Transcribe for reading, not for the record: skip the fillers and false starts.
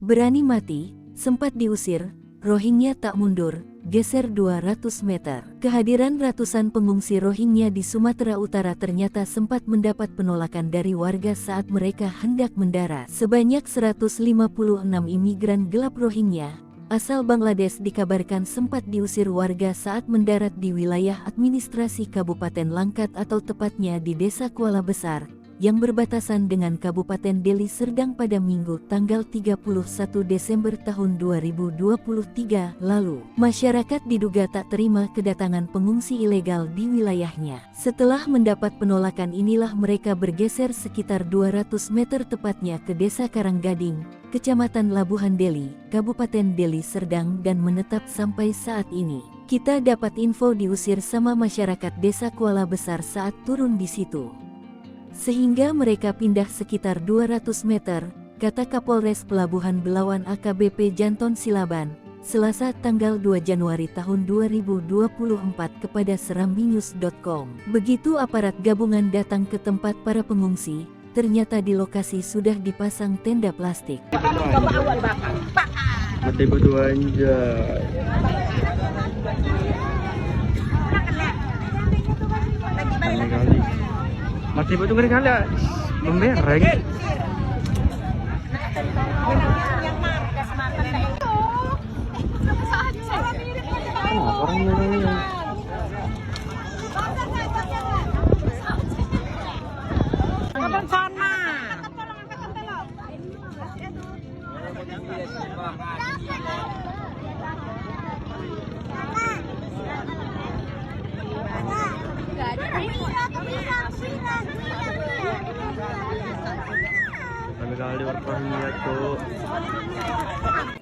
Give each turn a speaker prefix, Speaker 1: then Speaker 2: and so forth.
Speaker 1: Berani mati, sempat diusir, Rohingya tak mundur, geser 200 meter. Kehadiran ratusan pengungsi Rohingya di Sumatera Utara ternyata sempat mendapat penolakan dari warga saat mereka hendak mendarat. Sebanyak 156 imigran gelap Rohingya asal Bangladesh dikabarkan sempat diusir warga saat mendarat di wilayah administrasi Kabupaten Langkat atau tepatnya di Desa Kuala Besar, yang berbatasan dengan Kabupaten Deli Serdang pada Minggu tanggal 31 Desember tahun 2023 lalu. Masyarakat diduga tak terima kedatangan pengungsi ilegal di wilayahnya. Setelah mendapat penolakan inilah mereka bergeser sekitar 200 meter tepatnya ke Desa Karanggading, Kecamatan Labuhan Deli, Kabupaten Deli Serdang dan menetap sampai saat ini. Kita dapat info diusir sama masyarakat Desa Kuala Besar saat turun di situ. Sehingga mereka pindah sekitar 200 meter, kata Kapolres Pelabuhan Belawan AKBP Janton Silaban, Selasa tanggal 2 Januari tahun 2024 kepada serambinews.com. Begitu aparat gabungan datang ke tempat para pengungsi, ternyata di lokasi sudah dipasang tenda plastik.
Speaker 2: Mati berdua anjay. Kali. Mati betul kali membereng. Orang yang kali orang lihat tuh.